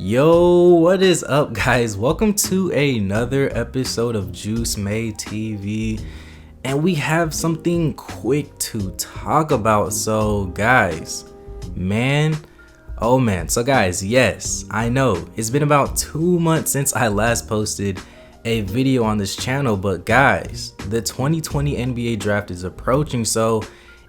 Yo, what is up, guys? Welcome to another episode of Juice Made TV, and we have something quick to talk about. So guys, so guys, yes, I know it's been about 2 months since I last posted a video on this channel, but guys, the 2020 NBA draft is approaching, so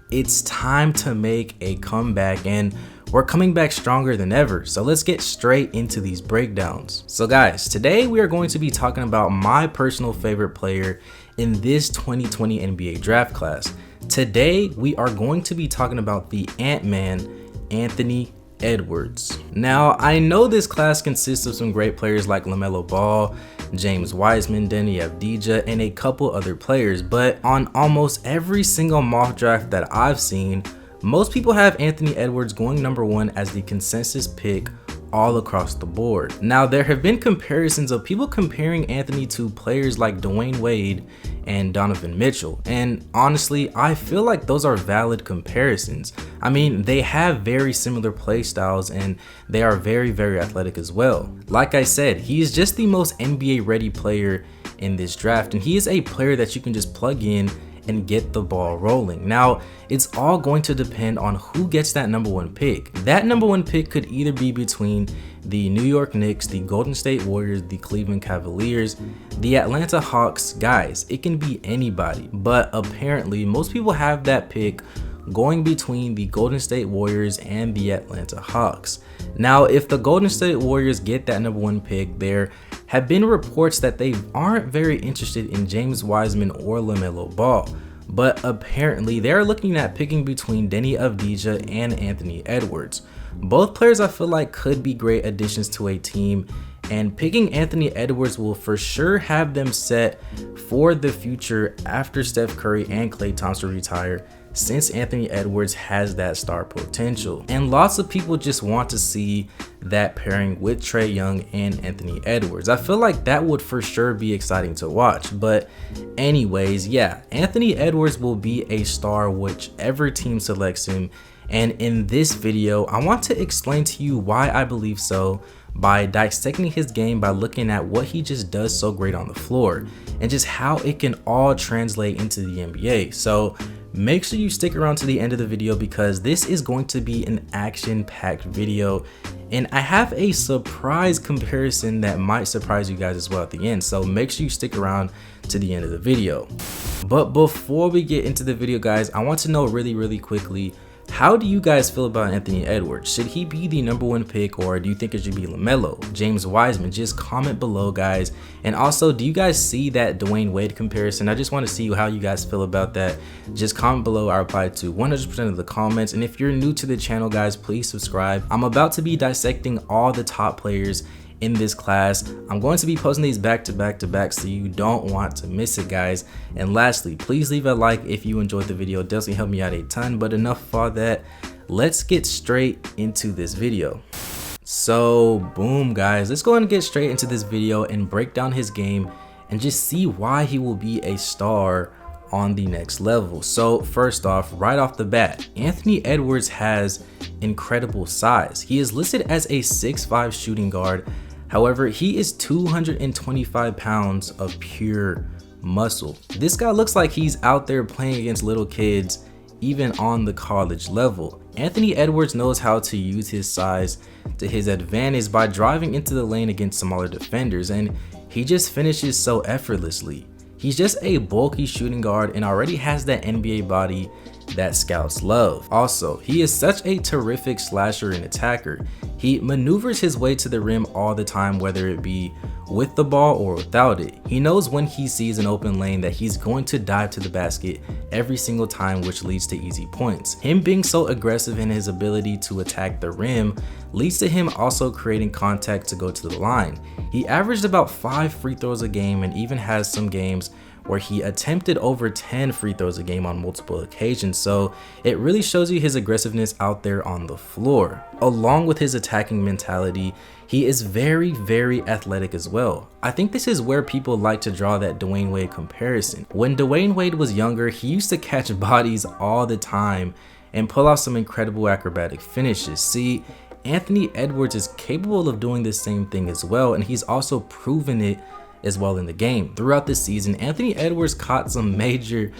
it's time to make a comeback, and we're coming back stronger than ever. So let's get straight into these breakdowns. So guys, today we are going to be talking about my personal favorite player in this 2020 NBA draft class. Today we are going to be talking about the Ant-Man, Anthony Edwards. Now, I know this class consists of some great players like Lamelo Ball, James Wiseman, Deni Avdija, and a couple other players, but on almost every single mock draft that I've seen, most people have Anthony Edwards going number 1 as the consensus pick all across the board. Now, there have been comparisons of people comparing Anthony to players like Dwayne Wade and Donovan Mitchell, and honestly, I feel like those are valid comparisons. I mean, they have very similar play styles and they are very, very athletic as well. Like I said, he is just the most NBA ready player in this draft, and he is a player that you can just plug in and get the ball rolling. Now, it's all going to depend on who gets that number 1 pick. That number 1 pick could either be between the New York Knicks, the Golden State Warriors, the Cleveland Cavaliers, the Atlanta Hawks. Guys, it can be anybody, but apparently most people have that pick going between the Golden State Warriors and the Atlanta Hawks. Now, if the Golden State Warriors get that number 1 pick, there have been reports that they aren't very interested in James Wiseman or Lamelo Ball, but apparently they're looking at picking between Deni Avdija and Anthony Edwards. Both players I feel like could be great additions to a team, and picking Anthony Edwards will for sure have them set for the future after Steph Curry and Klay Thompson retire, since Anthony Edwards has that star potential. And lots of people just want to see that pairing with Trae Young and Anthony Edwards. I feel like that would for sure be exciting to watch. But anyways, yeah, Anthony Edwards will be a star whichever team selects him. And in this video, I want to explain to you why I believe so by dissecting his game, by looking at what he just does so great on the floor and just how it can all translate into the NBA. So make sure you stick around to the end of the video because this is going to be an action-packed video, and I have a surprise comparison that might surprise you guys as well at the end, so make sure you stick around to the end of the video. But before we get into the video, guys, I want to know really quickly, how do you guys feel about Anthony Edwards? Should he be the number 1 pick, or do you think it should be Lamelo, James Wiseman? Just comment below, guys. And also, do you guys see that Dwayne Wade comparison? I just want to see how you guys feel about that. Just comment below. I reply to 100% of the comments. And if you're new to the channel, guys, please subscribe. I'm about to be dissecting all the top players in this class. I'm going to be posting these back to back, so you don't want to miss it, guys. And lastly, please leave a like if you enjoyed the video. It definitely helped me out a ton. But enough of all that, let's get straight into this video. So boom, guys, let's go ahead and get straight into this video and break down his game and just see why he will be a star on the next level. So first off, right off the bat, Anthony Edwards has incredible size. He is listed as a 6'5" shooting guard. However, he is 225 pounds of pure muscle. This guy looks like he's out there playing against little kids, even on the college level. Anthony Edwards knows how to use his size to his advantage by driving into the lane against smaller defenders, and he just finishes so effortlessly. He's just a bulky shooting guard and already has that NBA body that scouts love. Also, he is such a terrific slasher and attacker. He maneuvers his way to the rim all the time, whether it be with the ball or without it. He knows when he sees an open lane that he's going to dive to the basket every single time, which leads to easy points. Him being so aggressive in his ability to attack the rim leads to him also creating contact to go to the line. He averaged about 5 free throws a game and even has some games where he attempted over 10 free throws a game on multiple occasions, so it really shows you his aggressiveness out there on the floor. Along with his attacking mentality, he is very athletic as well. I think this is where people like to draw that Dwayne Wade comparison. When Dwayne Wade was younger, he used to catch bodies all the time and pull off some incredible acrobatic finishes. See, Anthony Edwards is capable of doing the same thing as well, and he's also proven it as well in the game. Throughout this season, Anthony Edwards caught some major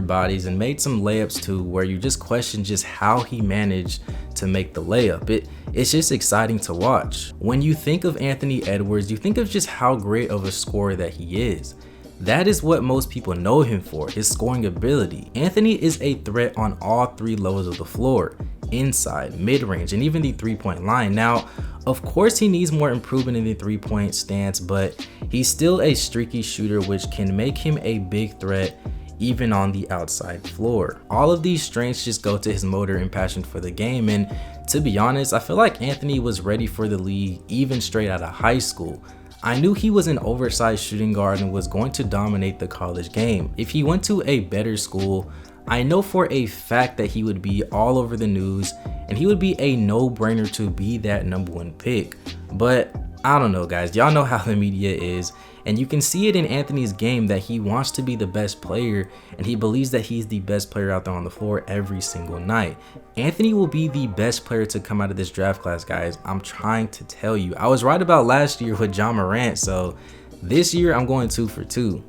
bodies and made some layups too, where you just question just how he managed to make the layup. It's just exciting to watch. When you think of Anthony Edwards, you think of just how great of a scorer that he is. That is what most people know him for, his scoring ability. Anthony is a threat on all three levels of the floor, inside, mid-range, and even the three-point line. Now, of course, he needs more improvement in the three-point stance, but he's still a streaky shooter, which can make him a big threat even on the outside floor. All of these strengths just go to his motor and passion for the game, and to be honest, I feel like Anthony was ready for the league even straight out of high school. I knew he was an oversized shooting guard and was going to dominate the college game. If he went to a better school, I know for a fact that he would be all over the news and he would be a no-brainer to be that #1 pick. But I don't know, guys, y'all know how the media is, and you can see it in Anthony's game that he wants to be the best player and he believes that he's the best player out there on the floor every single night. Anthony will be the best player to come out of this draft class, guys. I'm trying to tell you. I was right about last year with John Morant, so this year I'm going 2 for 2.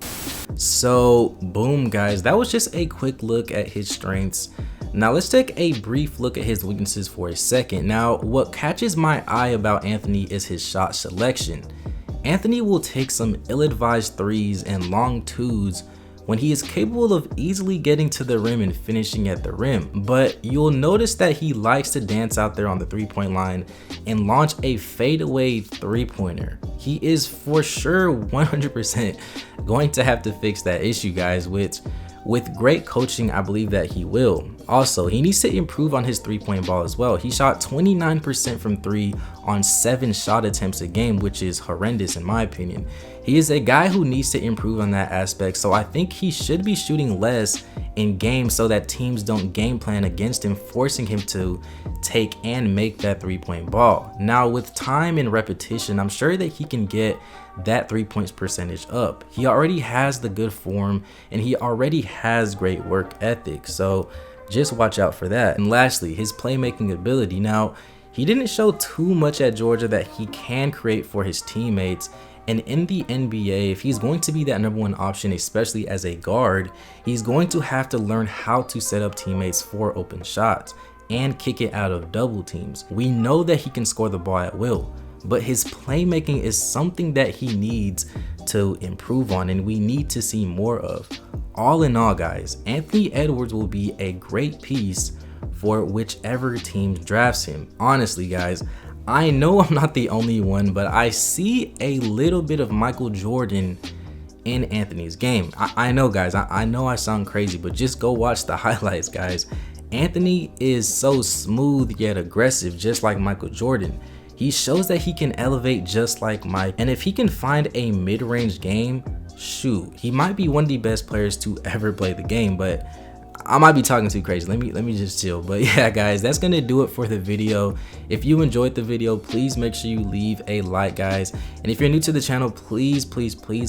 So boom, guys, that was just a quick look at his strengths. Now let's take a brief look at his weaknesses for a second. Now, what catches my eye about Anthony is his shot selection. Anthony will take some ill-advised threes and long twos when he is capable of easily getting to the rim and finishing at the rim. But you'll notice that he likes to dance out there on the three-point line and launch a fadeaway three-pointer. He is for sure 100% going to have to fix that issue, guys, which with great coaching, I believe that he will. Also, he needs to improve on his three-point ball as well. He shot 29% from 3 on 7 shot attempts a game, which is horrendous in my opinion. He is a guy who needs to improve on that aspect, so I think he should be shooting less in games so that teams don't game plan against him, forcing him to take and make that three-point ball. Now, with time and repetition, I'm sure that he can get that 3-point percentage up. He already has the good form and he already has great work ethic, so just watch out for that. And lastly, his playmaking ability. Now, he didn't show too much at Georgia that he can create for his teammates, and in the NBA, if he's going to be that #1 option, especially as a guard, he's going to have to learn how to set up teammates for open shots and kick it out of double teams. We know that he can score the ball at will, but his playmaking is something that he needs to improve on and we need to see more of. All in all, guys, Anthony Edwards will be a great piece for whichever team drafts him. Honestly, guys, I know I'm not the only one, but I see a little bit of Michael Jordan in Anthony's game. I know, guys, I know I sound crazy, but just go watch the highlights, guys. Anthony is so smooth yet aggressive, just like Michael Jordan. He shows that he can elevate just like Mike, and if he can find a mid-range game, shoot, he might be one of the best players to ever play the game. But I might be talking too crazy. Let me just chill. But yeah, guys, that's gonna do it for the video. If you enjoyed the video, please make sure you leave a like, guys. And if you're new to the channel, please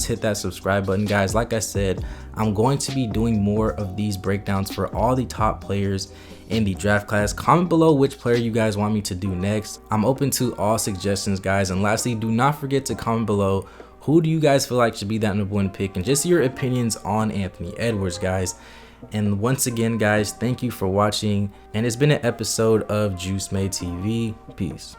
hit that subscribe button, guys. Like I said, I'm going to be doing more of these breakdowns for all the top players in the draft class. Comment below which player you guys want me to do next. I'm open to all suggestions, guys. And lastly, do not forget to comment below who do you guys feel like should be that #1 pick and just your opinions on Anthony Edwards, guys. And once again, guys, thank you for watching, and it's been an episode of Juice Made TV. Peace.